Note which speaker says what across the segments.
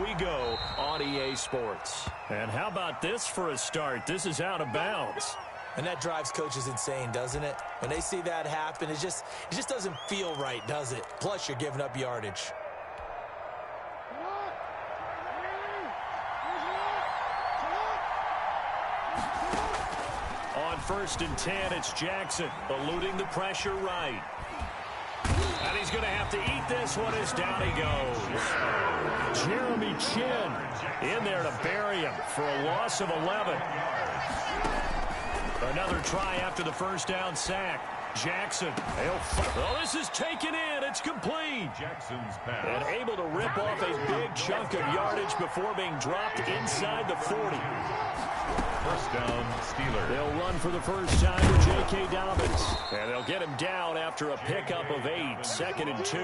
Speaker 1: we go on EA Sports.
Speaker 2: And how about this for a start? This is out of bounds.
Speaker 3: And that drives coaches insane, doesn't it? When they see that happen, it just doesn't feel right, does it? Plus, you're giving up yardage.
Speaker 2: On 1st and 10, it's Jackson eluding the pressure right. And he's going to have to eat this one as down he goes. Jeremy Chin in there to bury him for a loss of 11. Another try after the first down sack. Jackson. Oh, this is taken in. It's complete.
Speaker 4: Jackson's pass.
Speaker 2: And able to rip off a big chunk of yardage before being dropped inside the 40.
Speaker 4: First down, Steelers.
Speaker 2: They'll run for the first time with J.K. Dobbins. And they'll get him down after a pickup of 8. 2nd and 2.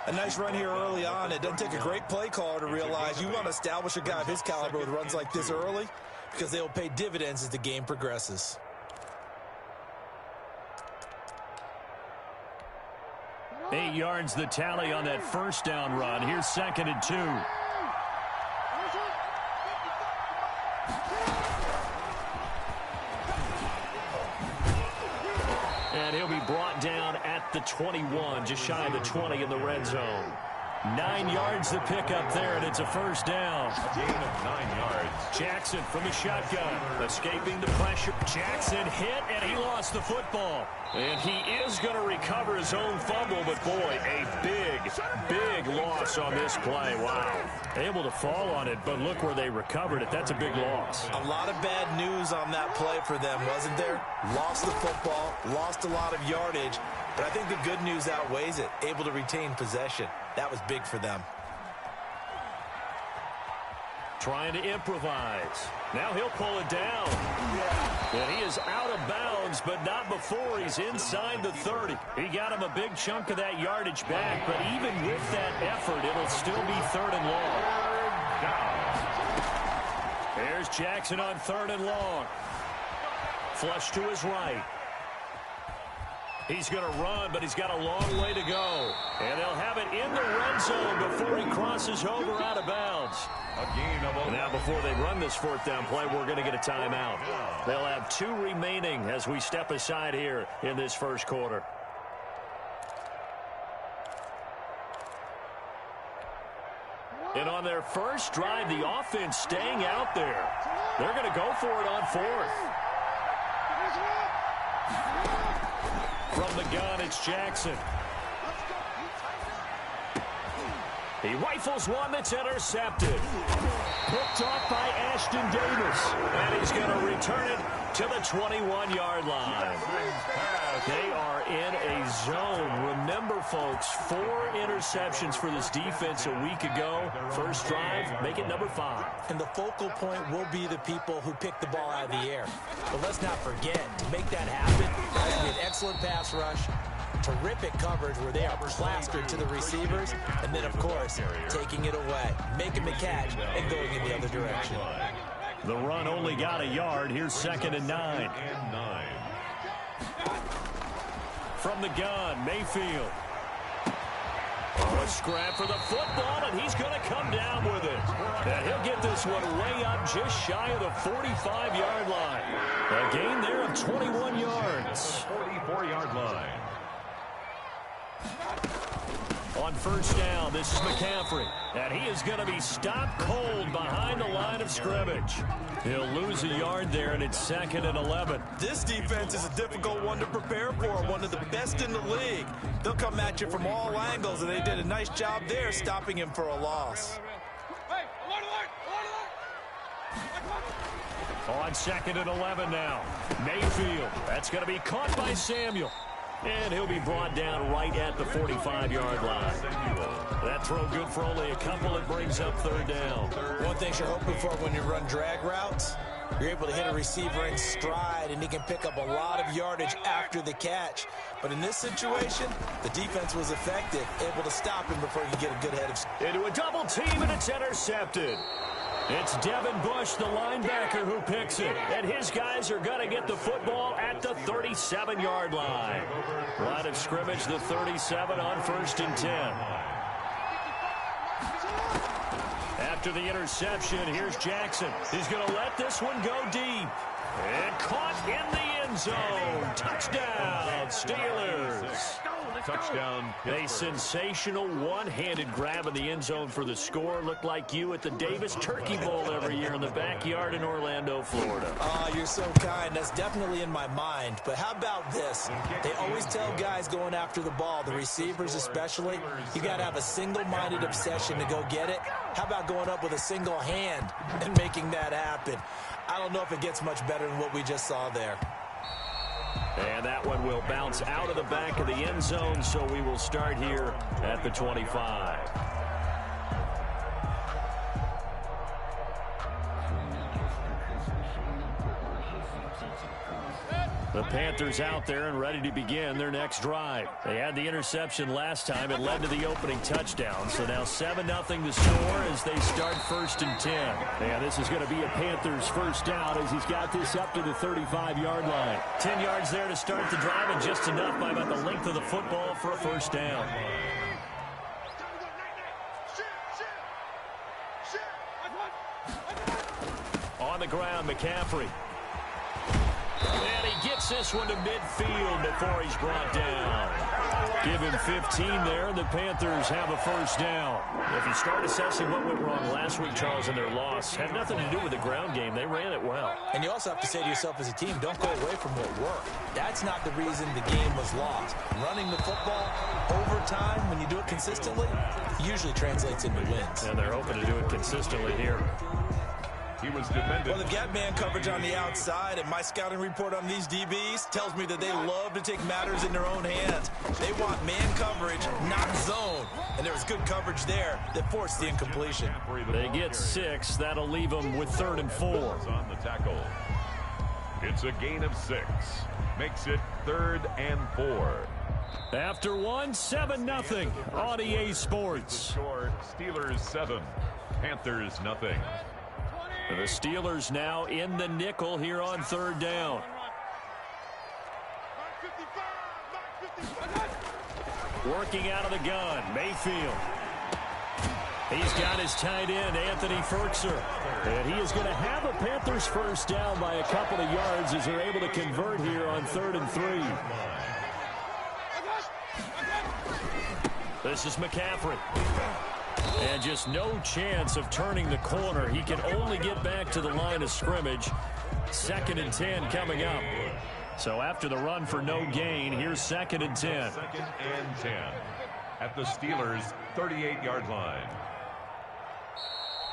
Speaker 3: A nice run here early on. It doesn't take a great play caller to realize you want to establish a guy of his caliber with runs like this early because they will pay dividends as the game progresses.
Speaker 2: Eight yards the tally on that first down run. Here's 2nd and 2. And he'll be brought down at the 21, just shy of the 20 in the red zone. 9 yards to pick up there, and it's a first down.
Speaker 4: A gain of 9 yards.
Speaker 2: Jackson from the shotgun, escaping the pressure. Jackson hit, and he lost the football. And he is going to recover his own fumble, but boy, a big loss on this play. Wow. Able to fall on it, but look where they recovered it. That's a big loss.
Speaker 3: A lot of bad news on that play for them, wasn't there? Lost the football, lost a lot of yardage, but I think the good news outweighs it. Able to retain possession. That was big for them.
Speaker 2: Trying to improvise. Now he'll pull it down. And he is out of bounds, but not before he's inside the 30. He got him a big chunk of that yardage back, but even with that effort, it'll still be 3rd and long. There's Jackson on 3rd and long. Flush to his right. He's going to run, but he's got a long way to go. And they'll have it in the red zone before he crosses over out of bounds.
Speaker 4: A gain of 11.
Speaker 2: Now, before they run this 4th down play, we're going to get a timeout. They'll have 2 remaining as we step aside here in this first quarter. And on their first drive, the offense staying out there. They're going to go for it on 4th. From the gun, it's Jackson. He rifles one that's intercepted. Picked off by Ashton Davis. And he's going to return it to the 21-yard line. They are in a zone. Remember, folks, 4 interceptions for this defense a week ago. First drive, make it number 5.
Speaker 3: And the focal point will be the people who pick the ball out of the air. But let's not forget, to make that happen, that's an excellent pass rush, terrific coverage where they are plastered to the receivers, and then, of course, taking it away, making the catch, and going in the other direction.
Speaker 2: The run only got a yard. Here's 2nd and 9. From the gun, Mayfield. Oh, a scrap for the football, and he's going to come down with it. And he'll get this one way up just shy of the 45-yard line. A gain there of 21 yards.
Speaker 4: 44-yard line.
Speaker 2: On first down, this is McCaffrey. And he is going to be stopped cold behind the line of scrimmage. He'll lose a yard there, and it's 2nd and 11.
Speaker 3: This defense is a difficult one to prepare for, one of the best in the league. They'll come at you from all angles, and they did a nice job there stopping him for a loss.
Speaker 2: On 2nd and 11 now. Mayfield. That's going to be caught by Samuel. And he'll be brought down right at the 45-yard line. That throw good for only a couple. It brings up 3rd down.
Speaker 3: One thing you're hoping for when you run drag routes, you're able to hit a receiver in stride, and he can pick up a lot of yardage after the catch. But in this situation, the defense was effective, able to stop him before he could get a good head of steam.
Speaker 2: Into a double team, and it's intercepted. It's Devin Bush, the linebacker, who picks it. And his guys are going to get the football at the 37-yard line. Line of scrimmage, the 37 on 1st and 10. After the interception, here's Jackson. He's going to let this one go deep. And caught in the end zone. Touchdown, Steelers.
Speaker 4: Touchdown, Pittsburgh.
Speaker 2: A sensational one-handed grab in the end zone for the score. Looked like you at the Davis Turkey Bowl every year in the backyard in Orlando, Florida.
Speaker 3: Oh, you're so kind. That's definitely in my mind. But how about this? They always tell guys going after the ball, the receivers especially, you got to have a single-minded obsession to go get it. How about going up with a single hand and making that happen? I don't know if it gets much better than what we just saw there.
Speaker 2: And that one will bounce out of the back of the end zone, so we will start here at the 25. The Panthers out there and ready to begin their next drive. They had the interception last time. It led to the opening touchdown. So now 7-0 the score as they start 1st and 10. And this is going to be a Panthers first down as he's got this up to the 35-yard line. 10 yards there to start the drive and just enough by about the length of the football for a first down. On the ground, McCaffrey. And he gets this one to midfield before he's brought down. Give him 15 there, and the Panthers have a first down. If you start assessing what went wrong last week, Charles, in their loss, had nothing to do with the ground game. They ran it well.
Speaker 3: And you also have to say to yourself as a team, don't go away from what worked. That's not the reason the game was lost. Running the football over time, when you do it consistently, usually translates into wins.
Speaker 2: And they're hoping to do it consistently here.
Speaker 4: He was defended.
Speaker 3: Well, they've got man coverage on the outside, and my scouting report on these DBs tells me that they love to take matters in their own hands. They want man coverage, not zone. And there was good coverage there that forced the incompletion.
Speaker 2: They get 6. That'll leave them with 3rd and 4.
Speaker 4: On the tackle. It's a gain of 6. Makes it 3rd and 4.
Speaker 2: After 1, 7-0 on EA Sports.
Speaker 4: Score, Steelers 7, Panthers nothing.
Speaker 2: The Steelers now in the nickel here on 3rd down. Working out of the gun, Mayfield. He's got his tight end, Anthony Ferkser. And he is going to have a Panthers first down by a couple of yards as they're able to convert here on 3rd and 3. This is McCaffrey. And just no chance of turning the corner. He can only get back to the line of scrimmage. 2nd and 10 coming up. So after the run for no gain, here's 2nd and 10.
Speaker 4: 2nd and 10 at the Steelers' 38-yard line.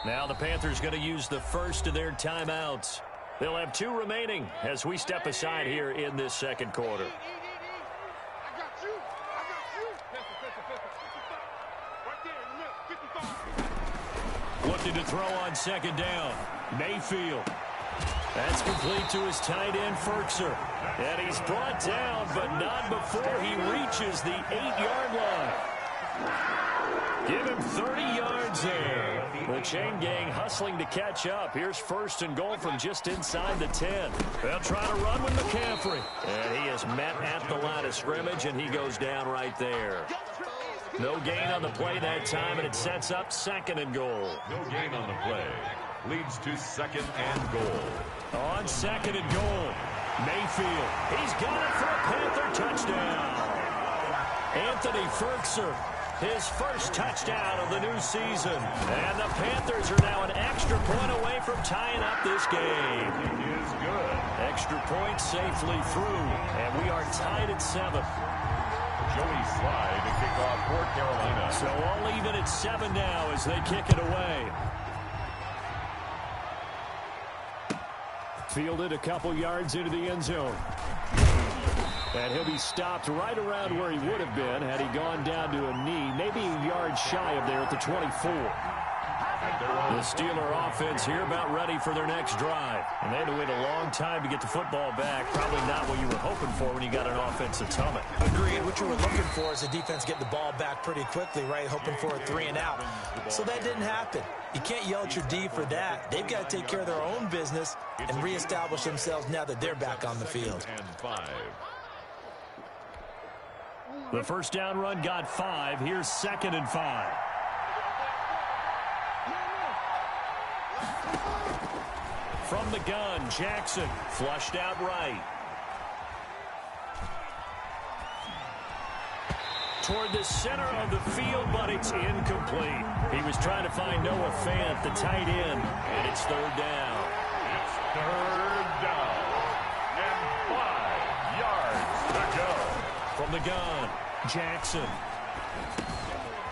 Speaker 2: Now the Panthers going to use the first of their timeouts. They'll have 2 remaining as we step aside here in this 2nd quarter. Looking to throw on 2nd down. Mayfield. That's complete to his tight end, Ferkser. And he's brought down, but not before he reaches the 8-yard line. Give him 30 yards there. The chain gang hustling to catch up. Here's 1st and goal from just inside the 10. They'll try to run with McCaffrey. And he is met at the line of scrimmage, and he goes down right there. No gain on the play that time, and it sets up 2nd and goal.
Speaker 4: No gain on the play. Leads to 2nd and goal.
Speaker 2: On 2nd and goal, Mayfield. He's got it for a Panther touchdown. Anthony Ferkser, his first touchdown of the new season. And the Panthers are now an extra point away from tying up this game.
Speaker 4: It is good.
Speaker 2: Extra point safely through, and we are tied at 7.
Speaker 4: Joey Slye to kick off for Carolina.
Speaker 2: So all even at 7 now as they kick it away. Fielded a couple yards into the end zone. And he'll be stopped right around where he would have been had he gone down to a knee, maybe a yard shy of there at the 24. The Steeler offense here about ready for their next drive. And they had to wait a long time to get the football back. Probably not what you were hoping for when you got an offense that's humming.
Speaker 3: Agreed. What you were looking for is the defense getting the ball back pretty quickly, right? Hoping for a 3 and out. So that didn't happen. You can't yell at your D for that. They've got to take care of their own business and reestablish themselves now that they're back on the field.
Speaker 2: The first down run got 5. Here's 2nd and 5. From the gun, Jackson flushed out right. Toward the center of the field, but it's incomplete. He was trying to find Noah Fant, the tight end, and it's third down.
Speaker 4: It's third down and 5 yards to go.
Speaker 2: From the gun, Jackson.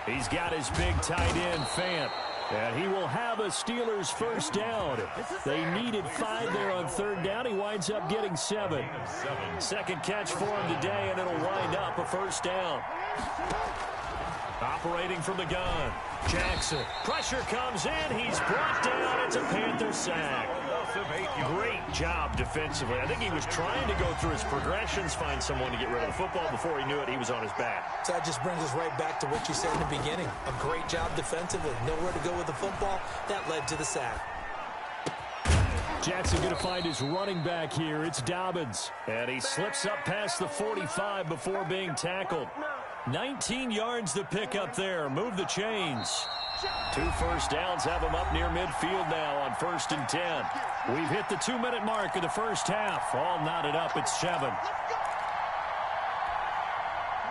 Speaker 2: He's got his big tight end, Fant. And he will have a Steelers first down. They needed 5 there on third down. He winds up getting 7. Second catch for him today, and it'll wind up a first down. Operating from the gun, Jackson. Pressure comes in. He's brought down. It's a Panther sack. Great job defensively. I think he was trying to go through his progressions, find someone to get rid of the football. Before he knew it, he was on his back.
Speaker 3: So that just brings us right back to what you said in the beginning. A great job defensively. Nowhere to go with the football. That led to the sack.
Speaker 2: Jackson going to find his running back here. It's Dobbins. And he slips up past the 45 before being tackled. 19 yards to pick up there. Move the chains. 2 first downs have him up near midfield now on 1st and 10. We've hit the 2-minute mark of the first half. All knotted up at 7.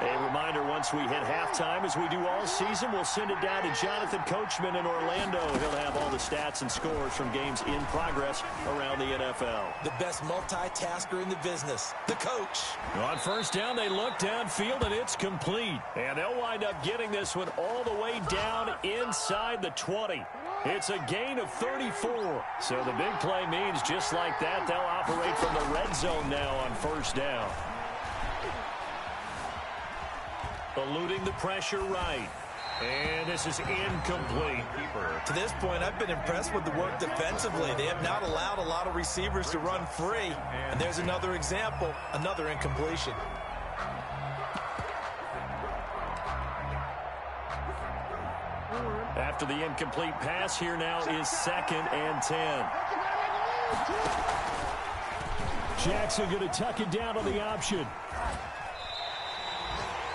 Speaker 2: A reminder, once we hit halftime, as we do all season, we'll send it down to Jonathan Coachman in Orlando. He'll have all the stats and scores from games in progress around the NFL.
Speaker 3: The best multitasker in the business, the coach.
Speaker 2: On first down, they look downfield, and it's complete. And they'll wind up getting this one all the way down inside the 20. It's a gain of 34. So the big play means just like that, they'll operate from the red zone now on first down. Eluding the pressure right. And this is incomplete.
Speaker 3: To this point, I've been impressed with the work defensively. They have not allowed a lot of receivers to run free. And there's another example, another incompletion.
Speaker 2: After the incomplete pass, here now is 2nd and 10. Jackson going to tuck it down on the option.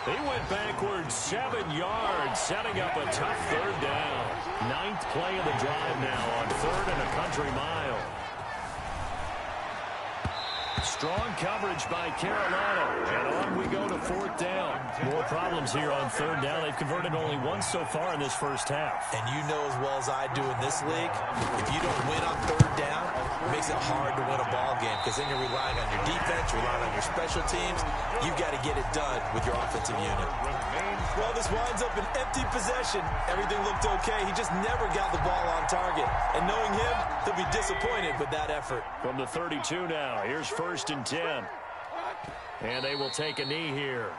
Speaker 2: He went backwards 7 yards, setting up a tough third down. 9th play of the drive now on 3rd and a country mile. Strong coverage by Carolina. And on we go to 4th down. More problems here on 3rd down. They've converted only once so far in this first half.
Speaker 3: And you know as well as I do in this league, if you don't win on 3rd down, it makes it hard to win a ball game because then you're relying on your defense, you're relying on your special teams. You've got to get it done with your offensive unit. Well, this winds up an empty possession. Everything looked okay. He just never got the ball on target. And knowing him, he'll be disappointed with that effort.
Speaker 2: From the 32 now, here's 1st and 10. And they will take a knee here.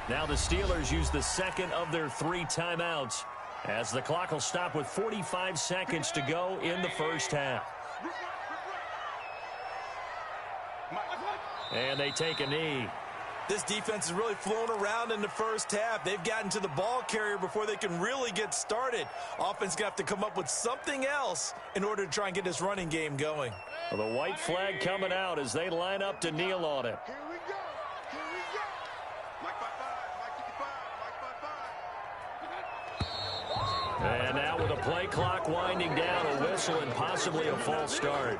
Speaker 2: Now the Steelers use the 2nd of their 3 timeouts as the clock will stop with 45 seconds to go in the first half. And they take a knee.
Speaker 3: This defense is really flown around in the first half. They've gotten to the ball carrier before they can really get started. Offense got to come up with something else in order to try and get this running game going.
Speaker 2: Well, the white flag coming out as they line up to kneel on it.
Speaker 5: Here we go. Here we go. Mike 55, Mike 55, Mike 55.
Speaker 2: And now with a play clock winding down, a whistle and possibly a false start.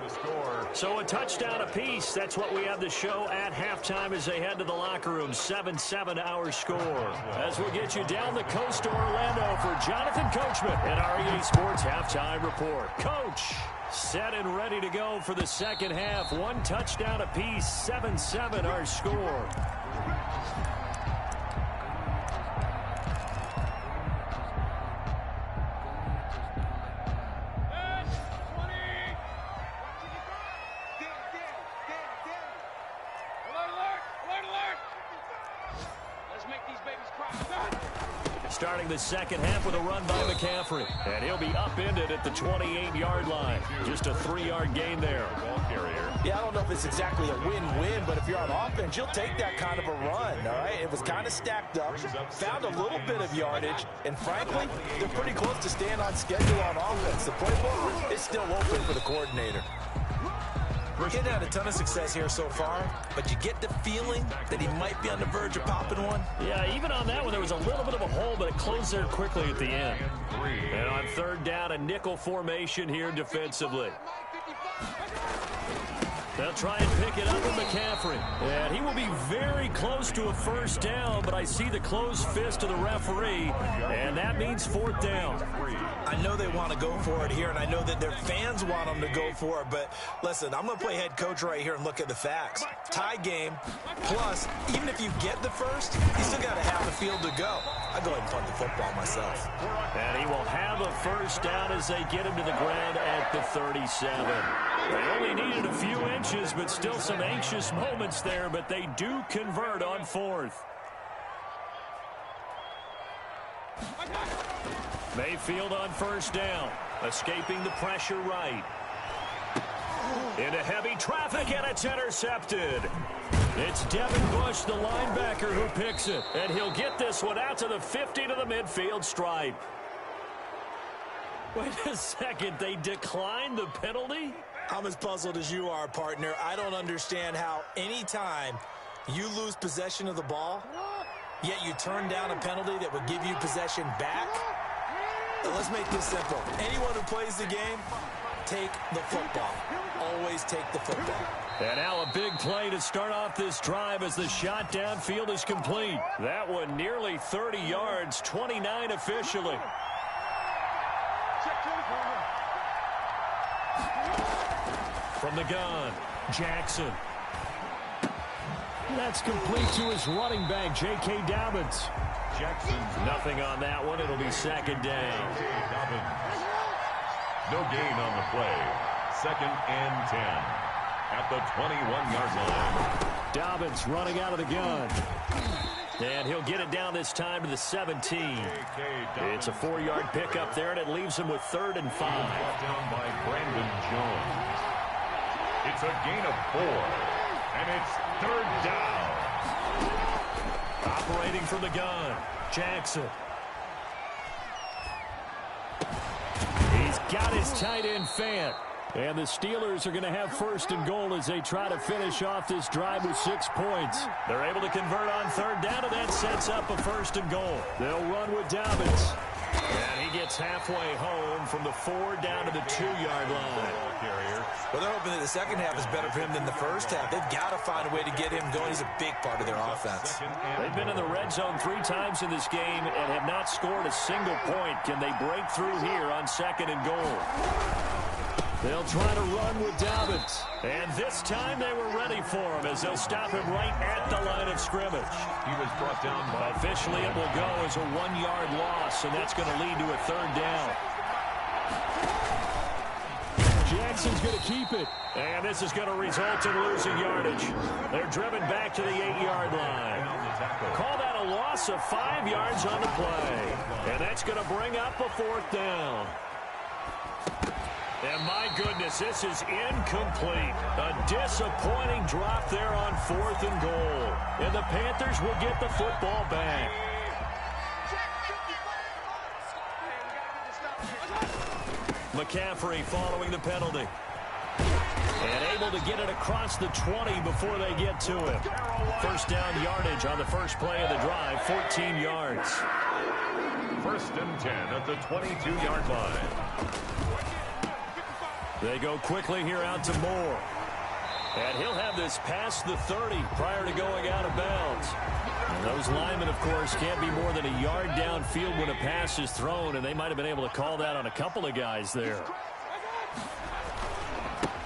Speaker 2: So a touchdown apiece. That's what we have to show at halftime as they head to the locker room. 7-7 our score. As we get you down the coast to Orlando for Jonathan Coachman at our EA Sports Halftime Report. Coach, set and ready to go for the second half. 1 touchdown apiece. 7-7 our score. Starting the second half with a run by McCaffrey. And he'll be upended at the 28-yard line. Just a 3-yard gain there.
Speaker 3: Yeah, I don't know if it's exactly a win-win, but if you're on offense, you'll take that kind of a run, all right? It was kind of stacked up, found a little bit of yardage, and frankly, they're pretty close to staying on schedule on offense. The playbook is still open for the coordinator. We're getting had a ton of success here so far, but you get the feeling that he might be on the verge of popping one.
Speaker 2: Yeah, even on that one, there was a little bit of a hole, but it closed there quickly at the end. And on 3rd down, a nickel formation here defensively. They'll try and pick it up with McCaffrey. And he will be very close to a first down, but I see the closed fist of the referee, and that means fourth down.
Speaker 3: I know they want to go for it here, and I know that their fans want them to go for it, but listen, I'm going to play head coach right here and look at the facts. Tie game, plus, even if you get the first, you still got a half a field to go. I go ahead and punt the football myself.
Speaker 2: And he will have a first down as they get him to the ground at the 37. They only needed a few inches, but still some anxious moments there, but they do convert on fourth. Mayfield on first down, escaping the pressure right. Into heavy traffic, and it's intercepted. It's Devin Bush, the linebacker, who picks it. And he'll get this one out to the 50 to the midfield stripe. Wait a second, they declined the penalty?
Speaker 3: I'm as puzzled as you are, partner. I don't understand how any time you lose possession of the ball, yet you turn down a penalty that would give you possession back. Let's make this simple. Anyone who plays the game, take the football. Always take the football.
Speaker 2: And now a big play to start off this drive as the shot downfield is complete. That one nearly 30 yards, 29 officially. From the gun, Jackson. That's complete to his running back, J.K. Dobbins.
Speaker 4: Jackson's
Speaker 2: Nothing on that one. It'll be second down.
Speaker 4: no gain on the play. 2nd and 10 at the 21-yard line.
Speaker 2: Dobbins running out of the gun. And he'll get it down this time to the 17. It's a 4-yard pickup there, and it leaves him with 3rd and 5.
Speaker 4: Brought down by Brandon Jones. It's a gain of 4, and it's 3rd down.
Speaker 2: Operating from the gun, Jackson. He's got his tight end Fant. And the Steelers are going to have 1st and goal as they try to finish off this drive with 6 points. They're able to convert on 3rd down, and that sets up a 1st and goal. They'll run with Dobbins. And he gets halfway home from the 4 down to the 2-yard line.
Speaker 3: Well, they're hoping that the second half is better for him than the first half. They've got to find a way to get him going. He's a big part of their offense.
Speaker 2: They've been in the red zone 3 times in this game and have not scored a single point. Can they break through here on 2nd and goal? They'll try to run with Dobbins. And this time they were ready for him as they'll stop him right at the line of scrimmage.
Speaker 4: He was brought down by...
Speaker 2: Officially, it will go as a 1-yard loss, and that's going to lead to a 3rd down. Jackson's going to keep it. And this is going to result in losing yardage. They're driven back to the 8-yard line. Call that a loss of 5 yards on the play. And that's going to bring up a 4th down. And my goodness, this is incomplete. A disappointing drop there on 4th and goal. And the Panthers will get the football back. McCaffrey following the penalty. And able to get it across the 20 before they get to him. 1st down yardage on the first play of the drive, 14 yards.
Speaker 4: 1st and 10 at the 22-yard line.
Speaker 2: They go quickly here out to Moore. And he'll have this past the 30 prior to going out of bounds. And those linemen, of course, can't be more than a yard downfield when a pass is thrown, and they might have been able to call that on a couple of guys there.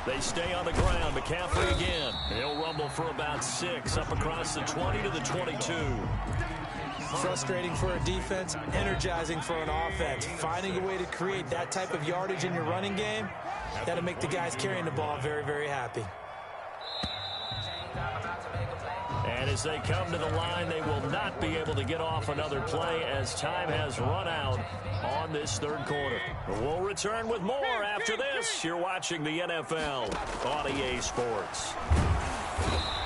Speaker 2: They stay on the ground. McCaffrey again. He'll rumble for about 6 up across the 20 to the 22.
Speaker 3: Frustrating for a defense, energizing for an offense. Finding a way to create that type of yardage in your running game, that'll make the guys carrying the ball very, very happy.
Speaker 2: And as they come to the line, they will not be able to get off another play as time has run out on this 3rd quarter. We'll return with more after this. You're watching the NFL on EA Sports.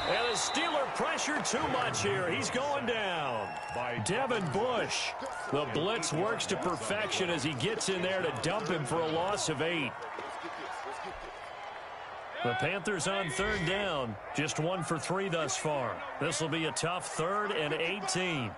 Speaker 2: And the Steeler pressure too much here. He's going down by Devin Bush. The blitz works to perfection as he gets in there to dump him for a loss of 8. The Panthers on 3rd down, just 1 for 3 thus far. This will be a tough 3rd and 18.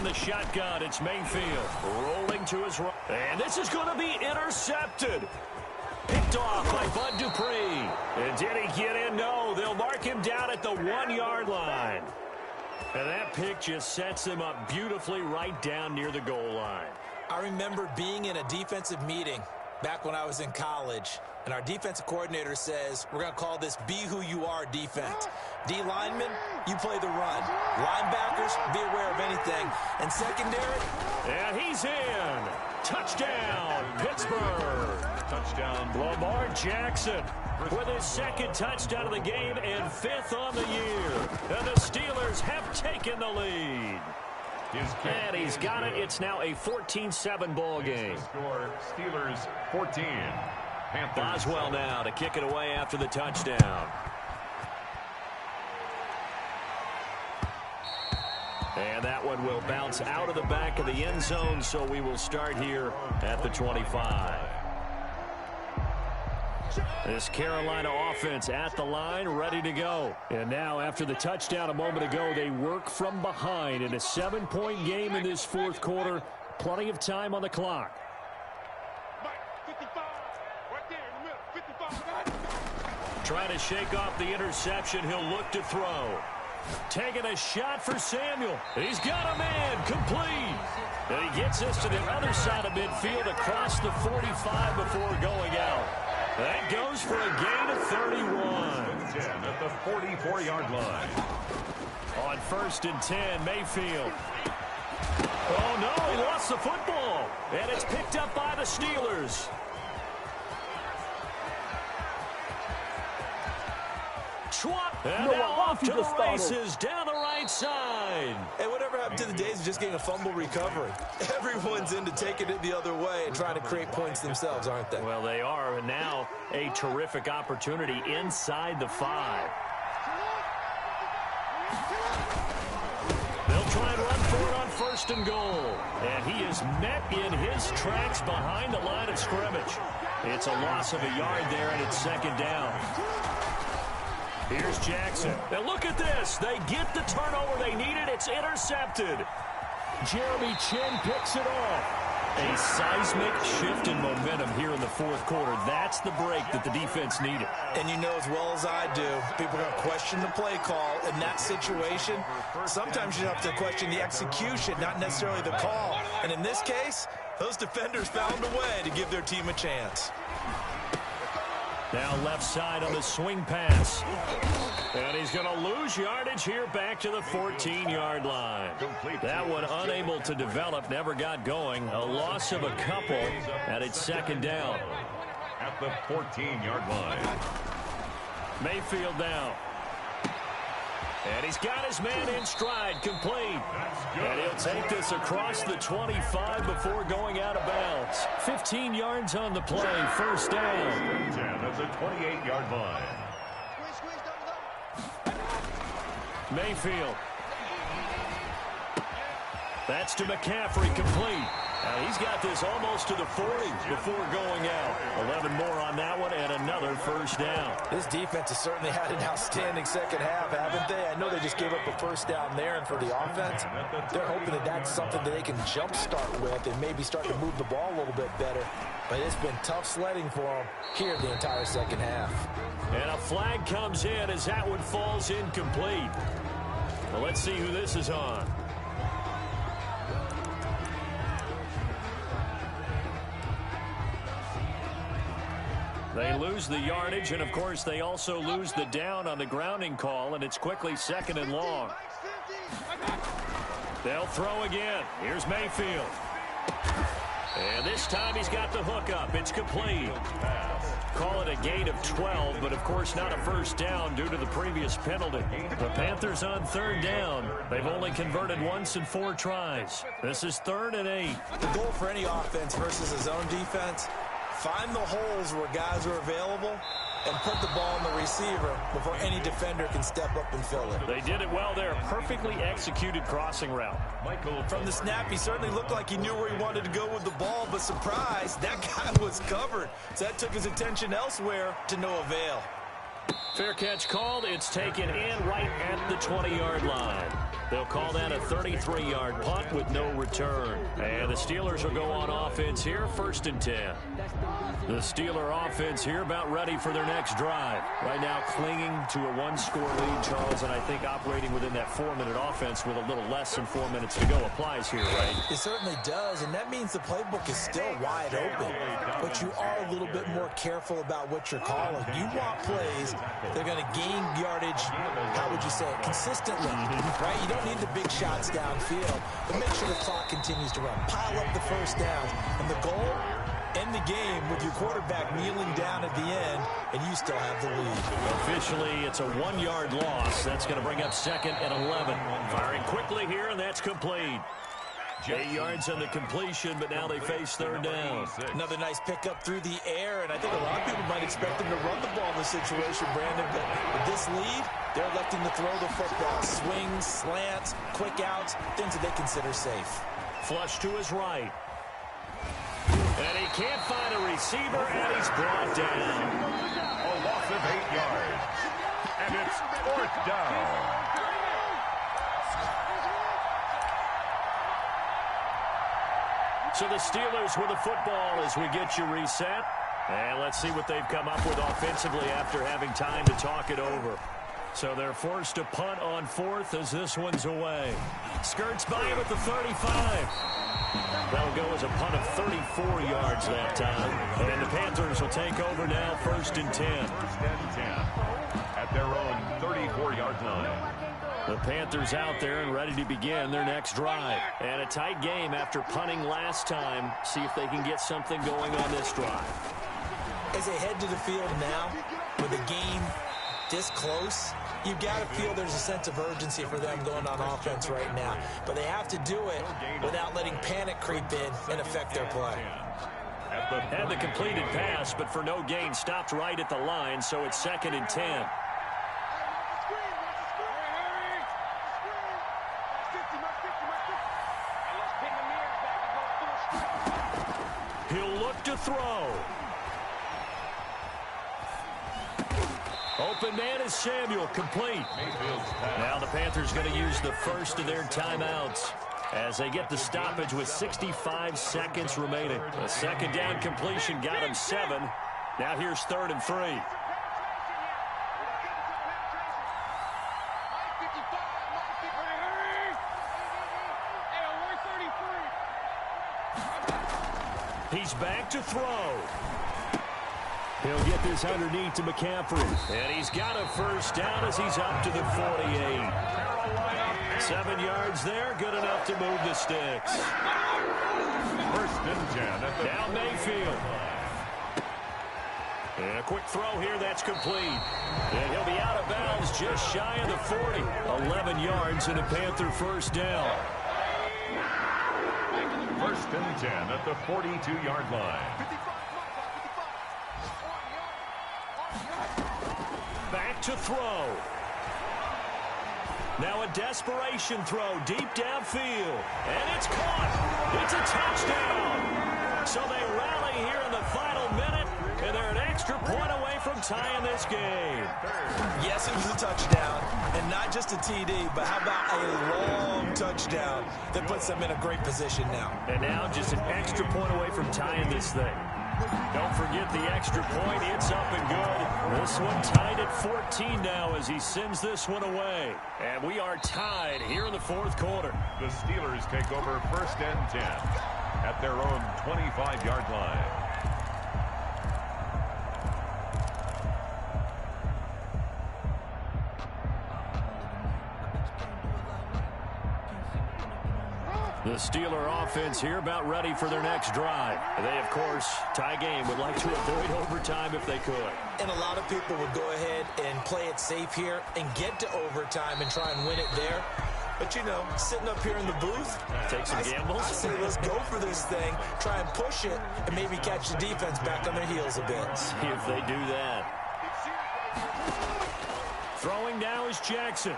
Speaker 2: from the shotgun. It's Mayfield rolling to his right. And this is going to be intercepted. Picked off by Bud Dupree. And did he get in? No, they'll mark him down at the 1-yard line. And that pick just sets him up beautifully right down near the goal line.
Speaker 3: I remember being in a defensive meeting back when I was in college, and our defensive coordinator says, we're going to call this Be Who You Are defense. D linemen, you play the run. Linebackers, be aware of anything. And secondary?
Speaker 2: And he's in. Touchdown, Pittsburgh. Touchdown, Lamar Jackson with his second touchdown of the game and 5th on the year. And the Steelers have taken the lead. And he's got it. It's now a 14-7 ball game.
Speaker 4: Score, Steelers 14. Panthers.
Speaker 2: Boswell now to kick it away after the touchdown. And that one will bounce out of the back of the end zone, so we will start here at the 25. This Carolina offense at the line, ready to go. And now, after the touchdown a moment ago, they work from behind in a 7-point game in this fourth quarter. Plenty of time on the clock.
Speaker 5: 55, right there in the middle, 55.
Speaker 2: Trying to shake off the interception, he'll look to throw. Taking a shot for Samuel. He's got a man, complete. And he gets this to the other side of midfield across the 45 before going out. That goes for a gain of 31.
Speaker 4: 10 at the 44-yard line.
Speaker 2: On 1st and 10, Mayfield. Oh, no, he lost the football. And it's picked up by the Steelers. And now off to the races down the right side.
Speaker 3: Hey, whatever happened to the days of just getting a fumble recovery? Everyone's into taking it the other way and trying to create points themselves, aren't they?
Speaker 2: Well, they are. And now a terrific opportunity inside the 5. They'll try and run for it on 1st and goal. And he is met in his tracks behind the line of scrimmage. It's a loss of a yard there, and it's 2nd down. Here's Jackson. Now look at this. They get the turnover they needed. It's intercepted. Jeremy Chin picks it off. A seismic shift in momentum here in the fourth quarter. That's the break that the defense needed.
Speaker 3: And you know as well as I do, people are going to question the play call in that situation. Sometimes you have to question the execution, not necessarily the call. And in this case, those defenders found a way to give their team a chance.
Speaker 2: Now left side on the swing pass. And he's going to lose yardage here back to the 14-yard line. That one unable to develop, never got going. A loss of a couple, and it's 2nd down.
Speaker 4: At the 14-yard line.
Speaker 2: Mayfield now. And he's got his man in stride, complete. And he'll take this across the 25 before going out of bounds. 15 yards on the play, 1st down.
Speaker 4: 10 at the 28-yard line.
Speaker 2: Mayfield. That's to McCaffrey, complete. He's got this almost to the 40 before going out. 11 more on that one and another 1st down.
Speaker 3: This defense has certainly had an outstanding second half, haven't they? I know they just gave up a 1st down there, and for the offense, they're hoping that that's something that they can jumpstart with and maybe start to move the ball a little bit better. But it's been tough sledding for them here the entire second half.
Speaker 2: And a flag comes in as that one falls incomplete. Well, let's see who this is on. They lose the yardage, and, of course, they also lose the down on the grounding call, and it's quickly 2nd and long. They'll throw again. Here's Mayfield. And this time he's got the hook up. It's complete. Call it a gain of 12, but, of course, not a 1st down due to the previous penalty. The Panthers on 3rd down. They've only converted once in 4 tries. This is 3rd and 8.
Speaker 3: The goal for any offense versus a zone defense, find the holes where guys are available and put the ball on the receiver before any defender can step up and fill it.
Speaker 2: They did it well there. Perfectly executed crossing route.
Speaker 3: From the snap, he certainly looked like he knew where he wanted to go with the ball, but surprise, that guy was covered. So that took his attention elsewhere to no avail.
Speaker 2: Fair catch called. It's taken in right at the 20-yard line. They'll call that a 33-yard punt with no return. And the Steelers will go on offense here, 1st and 10. The Steeler offense here about ready for their next drive. Right now clinging to a 1-score lead, Charles, and I think operating within that 4-minute offense with a little less than 4 minutes to go applies here, right?
Speaker 3: It certainly does, and that means the playbook is still wide open. But you are a little bit more careful about what you're calling. You want plays that are going to gain yardage, how would you say it, consistently, right? You don't need the big shots downfield, but make sure the clock continues to run. Pile up the first downs, and the goal, end the game with your quarterback kneeling down at the end, and you still have the lead.
Speaker 2: Officially, it's a 1-yard loss. That's going to bring up 2nd and 11. Firing quickly here, and that's complete. 8 yards on the completion, but now they face 3rd down.
Speaker 3: Another nice pickup through the air, and I think a lot of people might expect him to run the ball in this situation, Brandon, but with this lead, they're electing to throw the football. Swings, slants, quick outs, things that they consider safe.
Speaker 2: Flush to his right. And he can't find a receiver, and he's brought down.
Speaker 4: A loss of 8 yards. And it's 4th down.
Speaker 2: So the Steelers with the football as we get you reset. And let's see what they've come up with offensively after having time to talk it over. So they're forced to punt on 4th as this one's away. Skirts by him at the 35. That'll go as a punt of 34 yards that time. And the Panthers will take over now, 1st and 10.
Speaker 4: 1st and 10 at their own 34-yard line.
Speaker 2: The Panthers out there and ready to begin their next drive. And a tight game after punting last time. See if they can get something going on this drive.
Speaker 3: As they head to the field now, with the game this close, you've got to feel there's a sense of urgency for them going on offense right now. But they have to do it without letting panic creep in and affect their play.
Speaker 2: Had the completed pass, but for no gain, stopped right at the line, so it's 2nd and 10. He'll look to throw. Open man is Samuel, complete. Now the Panthers going to use the first of their timeouts as they get the stoppage with 65 seconds remaining. A 2nd down completion got him 7. Now here's 3rd and 3. He's back to throw. He'll get this underneath to McCaffrey. And he's got a 1st down as he's up to the 48. 7 yards there, good enough to move the sticks.
Speaker 4: 1st and 10.
Speaker 2: Down Mayfield. And a quick throw here, that's complete. And he'll be out of bounds just shy of the 40. 11 yards and a Panther 1st down.
Speaker 4: 1st and 10 at the 42-yard line.
Speaker 2: Back to throw. Now a desperation throw deep downfield. And it's caught. It's a touchdown. So they rally here in the final minute, and they're an extra point away from tying this game.
Speaker 3: Yes, it was a touchdown, and not just a TD, but how about a long touchdown that puts them in a great position now.
Speaker 2: And now just an extra point away from tying this thing. Don't forget the extra point. It's up and good. This one tied at 14 now as he sends this one away. And we are tied here in the 4th quarter.
Speaker 4: The Steelers take over 1st and 10 at their own 25-yard line.
Speaker 2: The Steeler offense here about ready for their next drive. They, of course, tie game, would like to avoid overtime if they could.
Speaker 3: And a lot of people would go ahead and play it safe here and get to overtime and try and win it there. But, you know, sitting up here in the booth,
Speaker 2: take some gambles.
Speaker 3: I say let's go for this thing, try and push it, and maybe catch the defense back on their heels a bit.
Speaker 2: See if they do that. Throwing now is Jackson.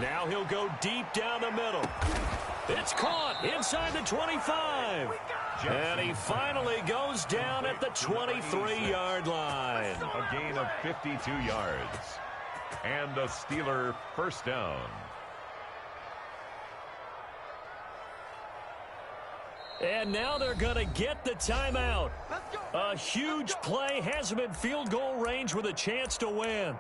Speaker 2: Now he'll go deep down the middle. It's caught inside the 25. And he finally goes down at the 23-yard line.
Speaker 4: A gain of 52 yards. And a Steeler first down.
Speaker 2: And now they're going to get the timeout. A huge play has him in field goal range with a chance to win.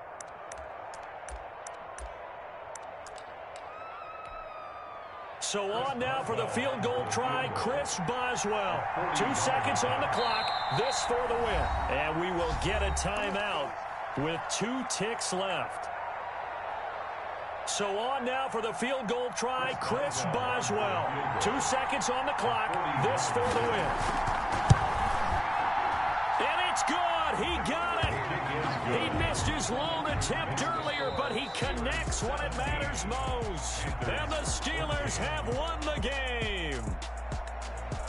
Speaker 2: So on now for the field goal try, Chris Boswell. 2 seconds on the clock. This for the win. And we will get a timeout with 2 ticks left. So on now for the field goal try, Chris Boswell. 2 seconds on the clock. This for the win. And it's good. He got it. He missed his lone attempt earlier, but he connects when it matters most. And the Steelers have won the game.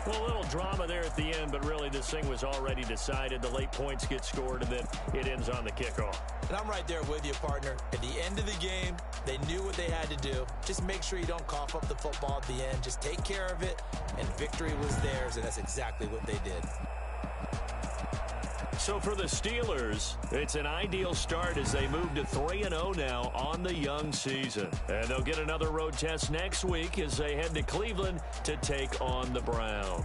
Speaker 2: Well, a little drama there at the end, but really this thing was already decided. The late points get scored, and then it ends on the kickoff.
Speaker 3: And I'm right there with you, partner. At the end of the game, they knew what they had to do. Just make sure you don't cough up the football at the end. Just take care of it, and victory was theirs, and that's exactly what they did.
Speaker 2: So for the Steelers, it's an ideal start as they move to 3-0 now on the young season. And they'll get another road test next week as they head to Cleveland to take on the Browns.